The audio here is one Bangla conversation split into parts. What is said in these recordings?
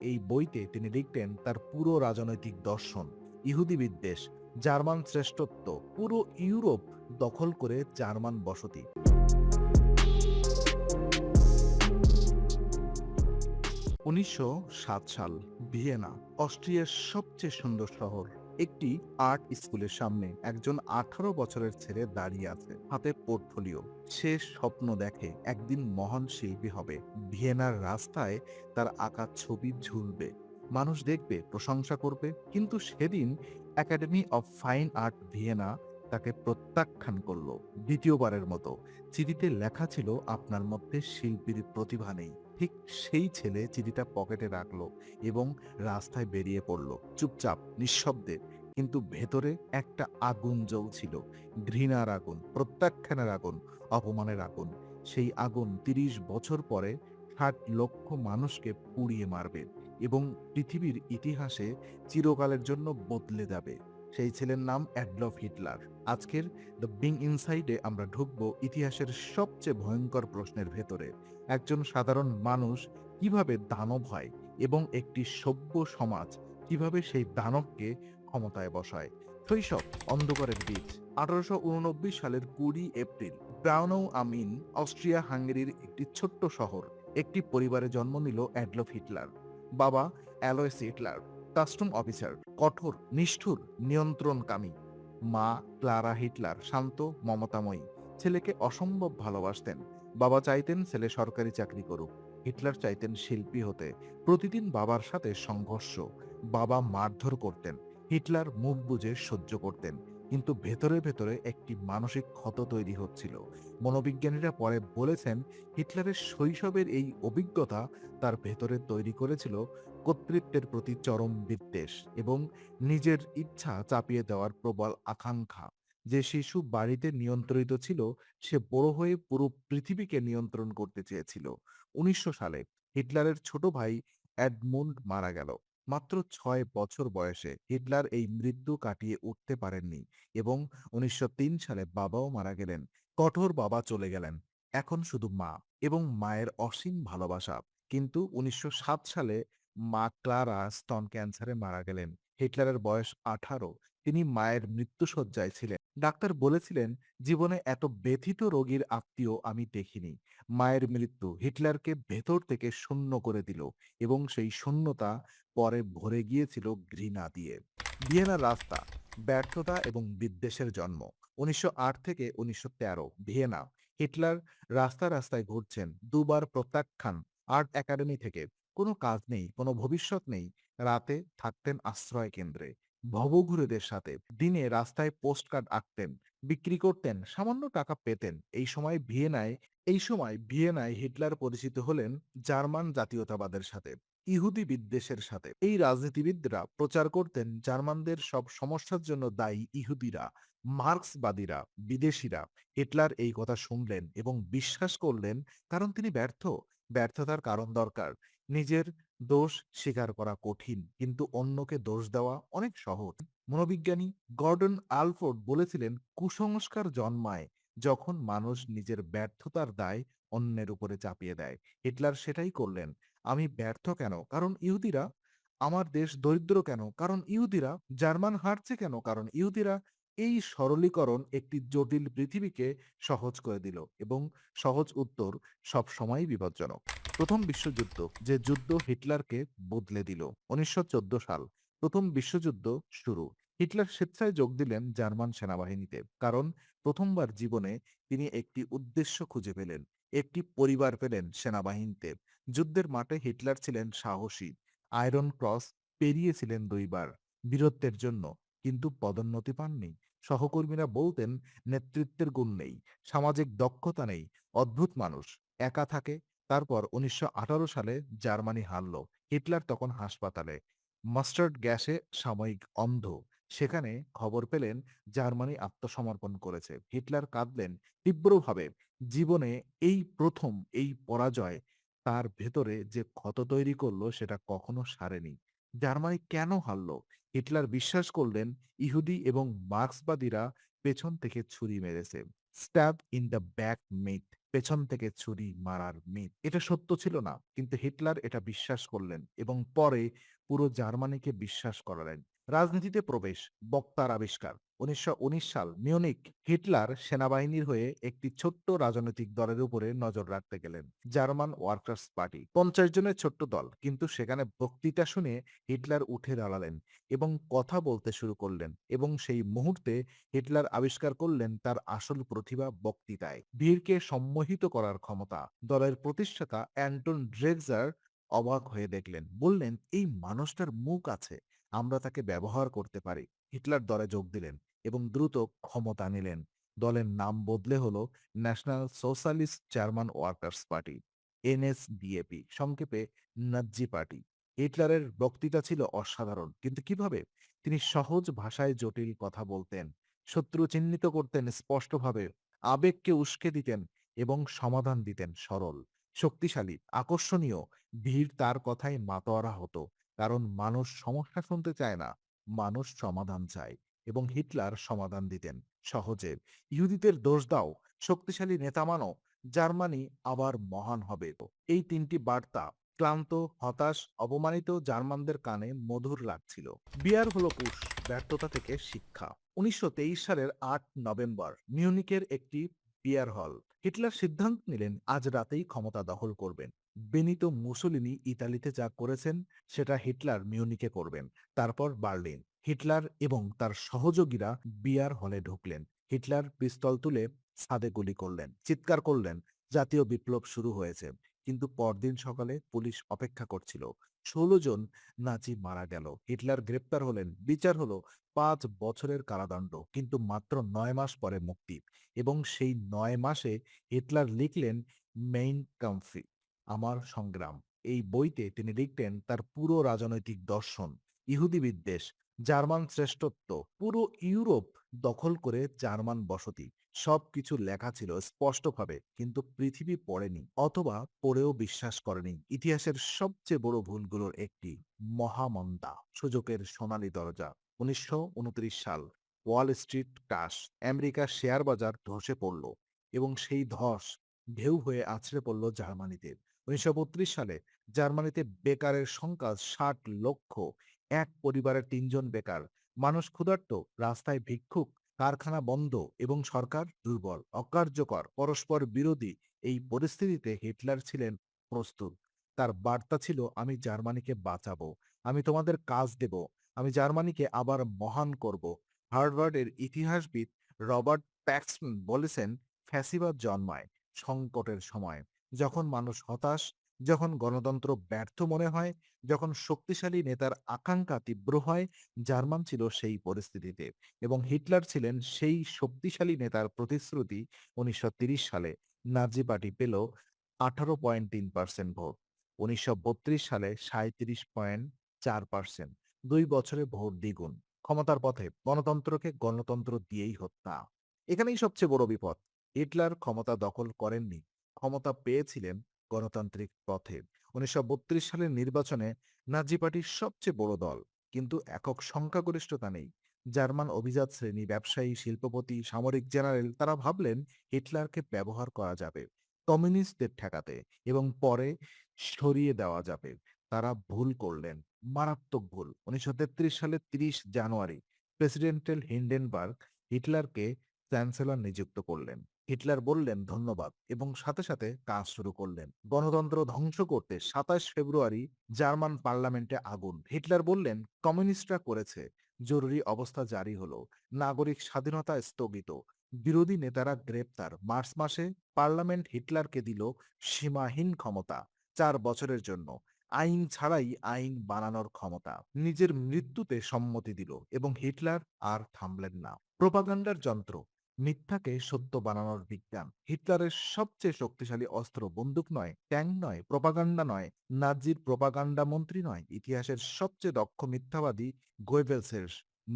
এই বইতে তিনি লিখতেন তার পুরো রাজনৈতিক দর্শন, ইহুদি বিদ্বেষ, জার্মান শ্রেষ্ঠত্ব, পুরো ইউরোপ দখল করে জার্মান বসতি। ১৯০৭ সাল, ভিয়েনা, অস্ট্রিয়ার সবচেয়ে সুন্দর শহর। একটি আর্ট স্কুলের সামনে একজন ১৮ বছরের ছেলে দাঁড়িয়ে আছে, হাতে পোর্টফোলিও। সে স্বপ্ন দেখে একদিন মহান শিল্পী হবে। ভিয়েনার রাস্তায় তার আঁকা ছবি ঝুলবে, মানুষ দেখবে, প্রশংসা করবে। কিন্তু সেদিন academy of fine art Vienna তাকে প্রত্যাখ্যান করলো দ্বিতীয়বারের মতো। চিঠিতে লেখা ছিল, আপনার মধ্যে শিল্পীর প্রতিভা নেই। ঠিক সেই ছেলে চিঠিটা পকেটে রাখলো এবং রাস্তায় বেরিয়ে পড়ল, চুপচাপ, নিঃশব্দে। কিন্তু ভেতরে একটা আগুন জ্বলছিল, ঘৃণার আগুন, প্রত্যাখ্যানের আগুন, অপমানের আগুন। সেই আগুন ৩০ বছর পরে ৬০ লক্ষ মানুষকে পুড়িয়ে মারবে এবং পৃথিবীর ইতিহাসে চিরকালের জন্য বদলে যাবে। সেই ছেলের নাম অ্যাডলফ হিটলার। আজকের দ্য বিং ইনসাইডে আমরা ঢুকবো ইতিহাসের সবচেয়ে ভয়ঙ্কর প্রশ্নের ভেতরে। একজন সাধারণ মানুষ কিভাবে দানব হয় এবং একটি সভ্য সমাজ কিভাবে সেই দানবকে ক্ষমতায় বসায়। শৈশব, অন্ধকারের বীজ। ১৮৮৯ সালের ২০ এপ্রিল, ব্রাউনৌ আমিন, অস্ট্রিয়া হাঙ্গেরির একটি ছোট্ট শহর। একটি পরিবারে জন্ম নিল অ্যাডলফ হিটলার। বাবা অ্যালয়েস হিটলার, কাস্টম অফিসার, কঠোর, নিষ্ঠুর, নিয়ন্ত্রণকামী। মা ক্লারা হিটলার, শান্ত, মমতাময়ী। ছেলেকে অসম্ভব ভালোবাসতেন। বাবা চাইতেন ছেলে সরকারি চাকরি করুক, হিটলার চাইতেন শিল্পী হতে। প্রতিদিন বাবার সাথে সংঘর্ষ। বাবা মারধর করতেন, হিটলার মুখ বুজে সহ্য করতেন। কিন্তু ভেতরে ভেতরে একটি মানসিক ক্ষত তৈরি হচ্ছিল। মনোবিজ্ঞানীরা পরে বলেছেন, হিটলারের শৈশবের এই অভিজ্ঞতা তার ভেতরে তৈরি করেছিল কর্তৃত্বের প্রতি চরম বিদ্বেষ এবং নিজের ইচ্ছা চাপিয়ে দেওয়ার প্রবল আকাঙ্ক্ষা। যে শিশু বাড়িতে নিয়ন্ত্রিত ছিল, সে বড় হয়ে পুরো পৃথিবীকে নিয়ন্ত্রণ করতে চেয়েছিল। ১৯০০ সালে হিটলারের ছোট ভাই এডমুন্ড মারা গেল। মাত্র ৬ বছর বয়সে। হিটলার এই মৃত্যু কাটিয়ে উঠতে পারেননি এবং ১৯০৩ সালে বাবাও মারা গেলেন। কঠোর বাবা চলে গেলেন। এখন শুধু মা এবং মায়ের অসীম ভালোবাসা। কিন্তু ১৯০৭ সালে মা ক্লারা স্তন ক্যান্সারে মারা গেলেন। হিটলারের বয়স ১৮। তিনি মায়ের মৃত্যুশয্যায় ছিলেন। ডাক্তার বলেছিলেন, জীবনে এত ব্যথিত রোগীর আত্মীয় আমি দেখিনি। মায়ের মৃত্যু হিটলারকে ভেতর থেকে শূন্য করে দিল এবং সেই শূন্যতা পরে ভরে গিয়েছিল ঘৃণা দিয়ে। ভিয়েনার রাস্তা, ব্যর্থতা এবং বিদ্বেষের জন্ম। ১৯০৮ থেকে ১৯১৩, ভিয়েনা। হিটলার রাস্তায় ঘুরছেন, দুবার প্রত্যাখ্যান আর্ট একাডেমি থেকে। কোনো কাজ নেই, কোনো ভবিষ্যৎ নেই। রাতে থাকতেন আশ্রয় কেন্দ্রে ভবঘুরেদের সাথে। দিনে রাস্তায় পোস্টকার্ড আঁকতেন, বিক্রি করতেন, সামান্য টাকা পেতেন। এই সময় ভিয়েনায় হিটলার পরিচিত হলেন জার্মান জাতীয়তাবাদের সাথে, ইহুদি বিদ্বেষের সাথে। এই রাজনীতিবিদরা প্রচার করতেন জার্মানদের সব সমস্যার জন্য দায়ী ইহুদিরা, মার্ক্সবাদীরা, বিদেশিরা। হিটলার এই কথা শুনলেন এবং বিশ্বাস করলেন, কারণ তিনি ব্যর্থ। ব্যর্থতার কারণ দরকার। নিজের দোষ স্বীকার করা কঠিন, কিন্তু অন্যকে দোষ দেওয়া অনেক সহজ। মনোবিজ্ঞানী গর্ডন আলফোর্ড বলেছিলেন, কুসংস্কার জন্মায় যখন মানুষ নিজের ব্যর্থতার দায় অন্যের উপরে চাপিয়ে দেয়। হিটলার সেটাই করলেন। আমি ব্যর্থ কেন? কারণ ইহুদিরা। আমার দেশ দরিদ্র কেন? কারণ ইহুদিরা। জার্মান হারছে কেন? কারণ ইহুদিরা। এই সরলীকরণ একটি জটিল পৃথিবীকে সহজ করে দিল এবং সহজ উত্তর সবসময়ই বিপজ্জনক। প্রথম বিশ্বযুদ্ধ, যে যুদ্ধ হিটলারকে বদলে দিল। ১৯১৪ সাল, প্রথম বিশ্বযুদ্ধ শুরু। হিটলার স্বেচ্ছায় যোগ দিলেন জার্মান সেনাবাহিনীতে। কারণ প্রথমবার জীবনে তিনি একটি উদ্দেশ্য খুঁজে পেলেন, একটি পরিবার পেলেন সেনাবাহিনীতে। যুদ্ধের মাঠে হিটলার ছিলেন সাহসী। আয়রন ক্রস পেরিয়েছিলেন ২ বার বীরত্বের জন্য, কিন্তু পদোন্নতি পাননি। সহকর্মীরা বলতেন, নেতৃত্বের গুণ নেই, সামাজিক দক্ষতা নেই, অদ্ভুত মানুষ, একা থাকে। তারপর ১৯১৮ সালে জার্মানি হারল। হিটলার তখন হাসপাতালে, মাস্টার্ড গ্যাসে সাময়িক অন্ধ। সেখানে খবর পেলেন জার্মানি আত্মসমর্পণ করেছে। হিটলার কাঁদলেন তীব্রভাবে। জীবনে এই প্রথম এই পরাজয় তার ভেতরে যে ক্ষত তৈরি করলো সেটা কখনো সারেনি। জার্মানি কেন হারলো? হিটলার বিশ্বাস করলেন ইহুদি এবং মার্ক্সবাদীরা পেছন থেকে ছুরি মেরেছে। Stab in the back myth. পেছন থেকে ছুরি মারার মিথ। এটা সত্য ছিল না, কিন্তু হিটলার এটা বিশ্বাস করলেন এবং পরে পুরো জার্মানিকে বিশ্বাস করালেন। রাজনীতিতে প্রবেশ, বক্তার আবিষ্কার। ১৯১৯ সাল মিউনিক, হিটলার সেনাবাহিনীর হয়ে একটি ছোট্ট রাজনৈতিক দলের উপরে নজর রাখতে গেলেন। German workers party. ৫০ জনের ছোট্ট দল, কিন্তু সেখানে বক্তৃতা শুনে হিটলার উঠে দাঁড়ালেন এবং কথা বলতে শুরু করলেন এবং সেই মুহূর্তে হিটলার আবিষ্কার করলেন তার আসল প্রতিভা বক্তৃতায়। ভিড়কে সম্মোহিত করার ক্ষমতা। দলের প্রতিষ্ঠাতা অ্যান্টন ড্রেগজার অবাক হয়ে দেখলেন। বললেন, এই মানুষটার মুখ আছে, আমরা তাকে ব্যবহার করতে পারি। হিটলার দলে যোগ দিলেন এবং দ্রুত ক্ষমতা নিলেন। দলের নাম বদলে হলো national socialist German workers party, NSDAP, সংক্ষেপে নাৎজি পার্টি। হিটলারের বক্তৃতা ছিল অসাধারণ, কিন্তু কিভাবে? তিনি সহজ ভাষায় জটিল কথা বলতেন, শত্রু চিহ্নিত করতেন স্পষ্টভাবে, আবেগকে উস্কে দিতেন এবং সমাধান দিতেন সরল, শক্তিশালী, আকর্ষণীয়। ভিড় তার কথায় মাতোয়ারা হতো, কারণ মানুষ সমস্যা শুনতে চায় না, মানুষ সমাধান চায়। এবং হিটলার সমাধান দিতেন সহজে। ইহুদিদের দোষ দাও, শক্তিশালী নেতা মানো, জার্মানি আবার মহান হবে। এই তিনটি বার্তা ক্লান্ত, হতাশ, অপমানিত জার্মানদের কানে মধুর লাগছিল। বিয়ার হলো পুশ, ব্যর্থতা থেকে শিক্ষা। ১৯২৩ সালের ৮ নভেম্বর মিউনিকের একটি বিয়ার হল। হিটলার সিদ্ধান্ত নিলেন আজ রাতেই ক্ষমতা দখল করবেন। বেনিতো মুসোলিনি ইতালিতে যা করেছেন সেটা হিটলার মিউনিকে করবেন। তারপর বার্লিন। হিটলার এবং তার সহযোগীরা বিয়ার হলে ঢুকলেন। হিটলার পিস্তল তুলে ছাদে গুলি করলেন, চিৎকার করলেন, জাতীয় বিপ্লব শুরু হয়েছে। কিন্তু পরদিন সকালে পুলিশ অপেক্ষা করছিল। ১৬ জন নাজি মারা গেল। হিটলার গ্রেপ্তার হলেন। বিচার হলো ৫ বছরের কারাদণ্ড, কিন্তু মাত্র ৯ মাস পরে মুক্তি। এবং সেই ৯ মাসে হিটলার লিখলেন মেইন কাম্ফি, আমার সংগ্রাম। এই বইতে তিনি লিখতেন তার পুরো রাজনৈতিক দর্শন, ইহুদি বিদ্বেষ, জার্মান শ্রেষ্ঠত্ব, পুরো ইউরোপ দখল করে জার্মান বসতি, সবকিছু লেখা ছিল স্পষ্টভাবে, কিন্তু পৃথিবী পড়েনি, অথবা পড়েও বিশ্বাস করেনি। ইতিহাসের সবচেয়ে বড় ভুলগুলোর একটি, মহামন্দা, সুযোগের সোনালী দরজা। ১৯২৯ সাল, ওয়াল স্ট্রিট ক্রাশ, আমেরিকার শেয়ার বাজার ধসে পড়ল এবং সেই ধস ঢেউ হয়ে আছড়ে পড়ল জার্মানিতে। ১৯৩২ সালে জার্মানিতে বেকারের সংখ্যা ৬০ লক্ষ, এক পরিবারের ৩ জন বেকার, মানুষ ক্ষুধার্ত, রাস্তায় ভিক্ষুক, কারখানা বন্ধ এবং সরকার দুর্বল, অকার্যকর, পরস্পর বিরোধী। এই পরিস্থিতিতে হিটলার ছিলেন প্রস্তুত। তার বার্তা ছিল, আমি জার্মানিকে বাঁচাবো, আমি তোমাদের কাজ দেব, আমি জার্মানিকে আবার মহান করব। হার্ভার্ডের ইতিহাসবিদ রবার্ট প্যাক্সটন বলেছেন, ফ্যাসিবাদ জন্মায় সংকটের সময়, যখন মানুষ হতাশ, যখন গণতন্ত্র ব্যর্থ মনে হয়, যখন শক্তিশালী নেতার আকাঙ্ক্ষা তীব্র হয়। জার্মান ছিল সেই পরিস্থিতিতে এবং হিটলার ছিলেন সেই শক্তিশালী নেতার প্রতিশ্রুতি। ১৯৩০ সালে নাজি পার্টি পেল ১৮.৩% ভোট। ১৯৩২ সালে ৩৭.৪%। ২ বছরে ভোট দ্বিগুণ। ক্ষমতার পথে গণতন্ত্রকে গণতন্ত্র দিয়েই হত্যা। এখানেই সবচেয়ে বড় বিপদ। হিটলার ক্ষমতা দখল করেননি, ক্ষমতা পেয়েছিলেন গণতান্ত্রিক পথে। ১৯৩২ সালের নির্বাচনে নাজি পার্টির সবচেয়ে বড় দল, কিন্তু একক সংখ্যাগরিষ্ঠতা নেই। জার্মান অভিজাত শ্রেণী, ব্যবসায়ী, শিল্পপতি, সামরিক জেনারেল, তারা ভাবলেন হিটলারকে ব্যবহার করা যাবে কমিউনিস্টদের ঠেকাতে এবং পরে সরিয়ে দেওয়া যাবে। তারা ভুল করলেন, মারাত্মক ভুল। ১৯৩৩ সালের ৩০ জানুয়ারি প্রেসিডেন্টাল হিন্ডেনবার্গ হিটলারকে চ্যান্সেলর নিযুক্ত করলেন। হিটলার বললেন ধন্যবাদ এবং সাথে সাথে কাজ শুরু করলেন গণতন্ত্র ধ্বংস করতে। ২৭ ফেব্রুয়ারি জার্মান পার্লামেন্টে আগুন। হিটলার বললেন কমিউনিস্টরা করেছে। জরুরি অবস্থা জারি হলো, নাগরিক স্বাধীনতা স্থগিত, বিরোধী নেতারা গ্রেপ্তার। মার্চ মাসে পার্লামেন্ট হিটলারকে দিল সীমাহীন ক্ষমতা, ৪ বছরের জন্য, আইন ছাড়াই আইন বানানোর ক্ষমতা। নিজের মৃত্যুতে সম্মতি দিল এবং হিটলার আর থামলেন না। প্রোপাগান্ডার যন্ত্র, মিথ্যাকে সত্য বানানোর বিজ্ঞান। হিটলারের সবচেয়ে শক্তিশালী অস্ত্র বন্দুক নয়, ট্যাঙ্ক নয়, প্রোপাগান্ডা নয়, নাজির প্রোপাগান্ডা মন্ত্রী নয়, ইতিহাসের সবচেয়ে দক্ষ মিথ্যাবাদী গোয়েবেলসের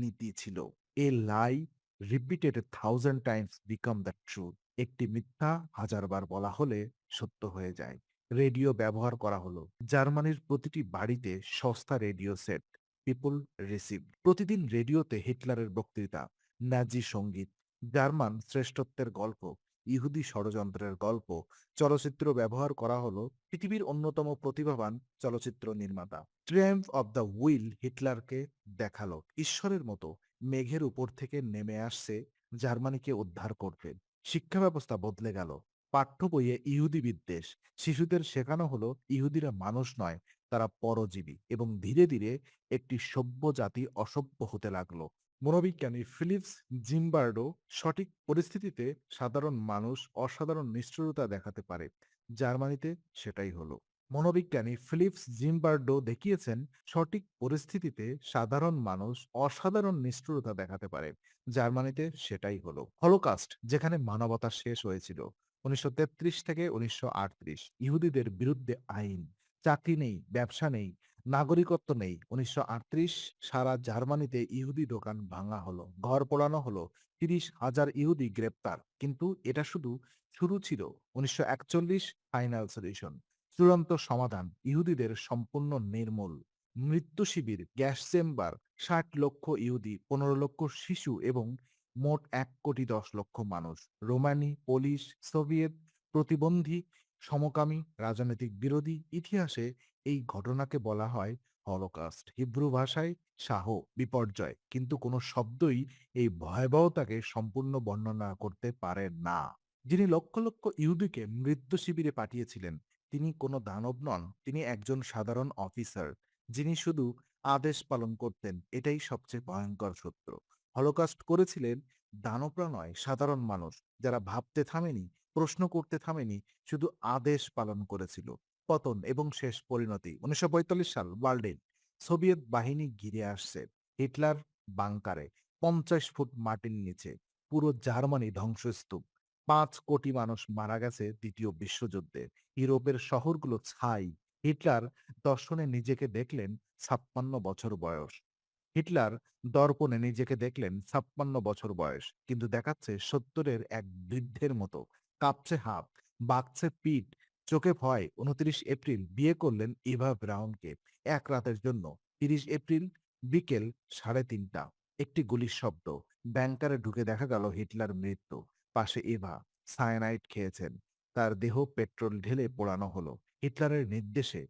নীতি ছিল, a lie repeated 1000 times become the truth. একটি মিথ্যা হাজারবার বলা হলে সত্য হয়ে যায়। রেডিও ব্যবহার করা হলো। জার্মানির প্রতিটি বাড়িতে সস্তা রেডিও সেট। People receive. প্রতিদিন রেডিওতে হিটলারের বক্তৃতা, নাজি সঙ্গীত, জার্মান শ্রেষ্ঠত্বের গল্প। ইহুদি ষড়যন্ত্রের গল্প চলচ্চিত্র ব্যবহার করা হলো পৃথিবীর অন্যতম প্রতিভাবান চলচ্চিত্র নির্মাতা। ট্রায়াম্ফ অব দ্য উইল হিটলারকে দেখালো ঈশ্বরের মতো মেঘের উপর থেকে নেমে আসছে জার্মানিকে উদ্ধার করতে। শিক্ষা ব্যবস্থা বদলে গেল। পাঠ্য বইয়ে ইহুদি বিদ্বেষ, শিশুদের শেখানো হলো ইহুদিরা মানুষ নয়, তারা পরজীবী, এবং ধীরে ধীরে একটি সভ্য জাতি অসভ্য হতে লাগলো। মনোবিজ্ঞানী ফিলিপস জিম্বার্ডো সঠিক পরিস্থিতিতে সাধারণ মানুষ অসাধারণ নিষ্ঠুরতা দেখাতে পারে। জার্মানিতে সেটাই হলো। মনোবিজ্ঞানী ফিলিপস জিম্বার্ডো দেখিয়েছেন সঠিক পরিস্থিতিতে সাধারণ মানুষ অসাধারণ নিষ্ঠুরতা দেখাতে পারে। জার্মানিতে সেটাই হলো। হলোকাস্ট, যেখানে মানবতা শেষ হয়েছিল ১৯৩৩ থেকে ১৯৩৮। ইহুদিদের বিরুদ্ধে আইন, চাকরি নেই, ব্যবসা নেই, নাগরিকত্ব নেই। ১৯৩৮ সারা জার্মানিতে ইহুদি দোকান ভাঙা হলো, ঘর পোড়ানো হলো, ৩০,০০০ ইহুদি গ্রেপ্তার। কিন্তু এটা শুধু শুরু ছিল। ১৯৪১ ফাইনাল সলিউশন, চূড়ান্ত সমাধান, ইহুদিদের সম্পূর্ণ নির্মূল। মৃত্যু শিবির, গ্যাস চেম্বার, ৬০ লক্ষ ইহুদি, ১৫ লক্ষ শিশু এবং মোট ১,১০,০০,০০০ মানুষ। রোমানি, পোলিশ, সোভিয়েত, প্রতিবন্ধী, সমকামী, রাজনৈতিক বিরোধী। ইতিহাসে এই ঘটনাকে বলা হয় হলোকাস্ট। হিব্রু ভাষায় শাহ, বিপর্যয়, কিন্তু কোনো শব্দই এই ভয়াবহতাকে সম্পূর্ণ বর্ণনা করতে পারে না। যিনি লক্ষ লক্ষ ইহুদিকে মৃত্যু শিবিরে পাঠিয়েছিলেন, তিনি কোনো দানব নন, তিনি একজন সাধারণ অফিসার, যিনি শুধু আদেশ পালন করতেন। এটাই সবচেয়ে ভয়ঙ্কর সত্য। হলোকাস্ট করেছিলেন দানবরা নয়, সাধারণ মানুষ, যারা ভাবতে থামেনি, প্রশ্ন করতে থামেনি, শুধু আদেশ পালন করেছিল। পতন এবং শেষ পরিণতি ১৯৪৫ সাল, বার্লিন। সোভিয়েত বাহিনী ঘিরে আসছে। হিটলার বাংকারে, ৫০ ফুট মাটির নিচে। পুরো জার্মানি ধ্বংসস্তূপ। ৫ কোটি মানুষ মারা গেছে দ্বিতীয় বিশ্বযুদ্ধে। ইউরোপের শহরগুলো ছাই। হিটলার দর্শনে নিজেকে দেখলেন ৫৬ বছর বয়স। হিটলার দর্পণে নিজেকে দেখলেন ৫৬ বছর বয়স, কিন্তু দেখাচ্ছে ৭০-এর এক বৃদ্ধের মতো। কাঁপছে হাত, বাঁকছে পিঠ, চোখে ভয়। ২৯ এপ্রিল বিয়ে করলেন ইভা ব্রাউনকে, এক রাতের জন্য। ৩০ এপ্রিল বিকেল ৩:৩০। একটি গুলির শব্দ। ব্যাংকারে ঢুকে দেখা গেল হিটলার মৃত্যু। পাশে ইভা, সায়ানাইড খেয়েছেন। তার দেহ পেট্রোল ঢেলে পোড়ানো হলো। হিটলারের নির্দেশে।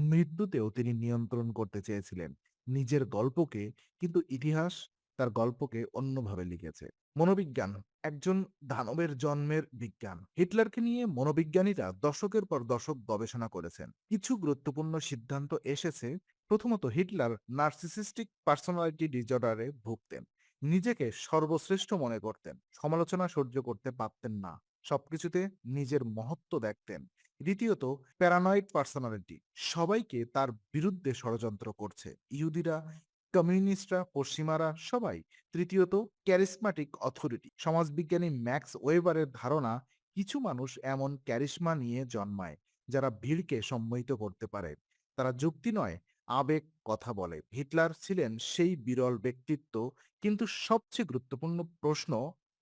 মৃত্যুতেও তিনি নিয়ন্ত্রণ করতে চেয়েছিলেন নিজের গল্পকে, কিন্তু ইতিহাস তার গল্পকে অন্যভাবে লিখেছে। মনোবিজ্ঞান, একজন দানবের জন্মের বিজ্ঞান। হিটলারকে নিয়ে মনোবিজ্ঞানীরা দশকের পর দশক গবেষণা করেছেন। কিছু গুরুত্বপূর্ণ সিদ্ধান্ত এসেছে। প্রথমত, হিটলার নার্সিসিস্টিক পার্সোনালিটি ডিসঅর্ডারে ভুগতেন। নিজেকে সর্বশ্রেষ্ঠ মনে করতেন, সমালোচনা সহ্য করতে পারতেন না, সবকিছুতে নিজের মহত্ব দেখতেন। দ্বিতীয়ত, প্যারানয়েড পার্সোনালিটি, সবাইকে তার বিরুদ্ধে ষড়যন্ত্র করছে, ইহুদিরা, কমিউনিস্টরা, পশ্চিমারা, সবাই। তৃতীয়ত, ক্যারিসমাটিক অথরিটি, সমাজবিজ্ঞানী ম্যাক্স ওয়েবারের ধারণা, কিছু মানুষ এমন ক্যারিশমা নিয়ে জন্মায় যারা ভিড়কে সম্মোহিত করতে পারে। তারা যুক্তি নয়, আবেগ কথা বলে। হিটলার ছিলেন সেই বিরল ব্যক্তিত্ব। কিন্তু সবচেয়ে গুরুত্বপূর্ণ প্রশ্ন,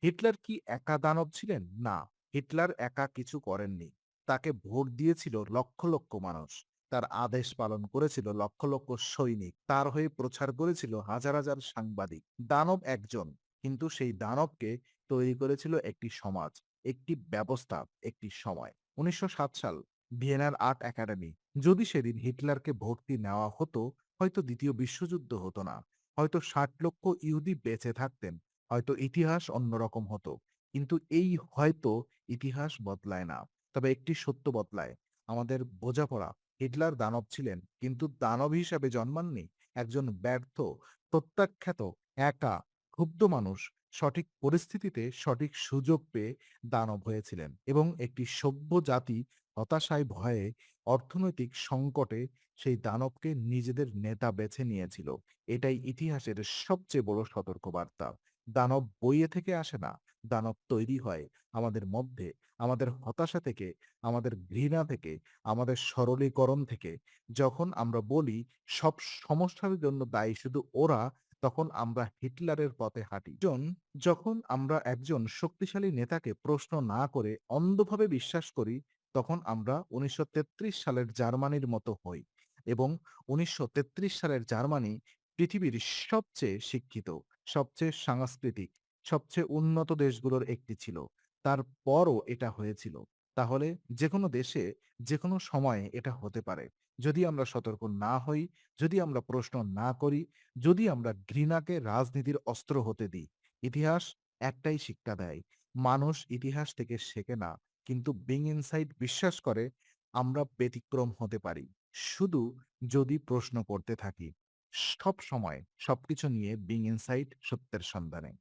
হিটলার কি একা দানব ছিলেন? না, হিটলার একা কিছু করেননি। তাকে ভোট দিয়েছিল লক্ষ লক্ষ মানুষ। তার আদেশ পালন করেছিল লক্ষ লক্ষ সৈনিক। তার হয়ে প্রচার করেছিল হাজার হাজার সাংবাদিক। দানব একজন, কিন্তু সেই দানবকে তৈরি করেছিল একটি সমাজ, একটি ব্যবস্থা, একটি সময়। ১৯০৭ সাল, ভিয়েনার আর্ট একাডেমি। যদি সেদিন হিটলারকে ভর্তি নেওয়া হতো, হয়তো দ্বিতীয় বিশ্বযুদ্ধ হতো না। হয়তো ৬০ লক্ষ ইহুদি বেঁচে থাকতেন। হয়তো ইতিহাস অন্যরকম হতো। কিন্তু এই হয়তো ইতিহাস বদলায় না। তবে একটি সত্য বদলায়, আমাদের বোঝাপড়া। হিটলার দানব ছিলেন, কিন্তু দানব হিসাবে জন্মাননি। একজন ব্যর্থ, প্রত্যাখ্যাত, একা, ক্ষুব্ধ মানুষ সঠিক পরিস্থিতিতে সঠিক সুযোগ পেয়ে দানব হয়েছিলেন, এবং একটি সভ্য জাতি হতাশায়, ভয়ে, অর্থনৈতিক সংকটে সেই দানবকে নিজেদের নেতা বেছে নিয়েছিল। এটাই ইতিহাসের সবচেয়ে বড় সতর্কবার্তা। দানব বইয়ে থেকে আসে না, দানব তৈরি হয় আমাদের মধ্যে, আমাদের হতাশা থেকে, আমাদের ঘৃণা থেকে, আমাদের সরলীকরণ থেকে। যখন আমরা বলি সব সমস্যার জন্য দায়ী শুধু ওরা, তখন আমরা হিটলারের পথে হাঁটি। যখন আমরা একজন শক্তিশালী নেতাকে প্রশ্ন না করে অন্ধভাবে বিশ্বাস করি, তখন আমরা ১৯৩৩ সালের জার্মানির মতো হই। এবং ১৯৩৩ সালের জার্মানি পৃথিবীর সবচেয়ে শিক্ষিত, সবচেয়ে সাংস্কৃতিক, সবচেয়ে উন্নত দেশগুলোর একটি ছিল। তারপরও এটা হয়েছিল। তাহলে যেকোনো দেশে যেকোনো সময়ে এটা হতে পারে। যদি আমরা সতর্ক না হই, যদি আমরা প্রশ্ন না করি, যদি আমরা ঘৃণাকে রাজনীতির অস্ত্র হতে দিই। ইতিহাস একটাই শিক্ষা দেয়। মানুষ ইতিহাস থেকে শেখে না, কিন্তু বিং ইনসাইড বিশ্বাস করে আমরা ব্যতিক্রম হতে পারি। শুধু যদি প্রশ্ন করতে থাকি। সবসময় সবকিছু নিয়ে বিং ইনসাইড সত্যের সন্ধানে।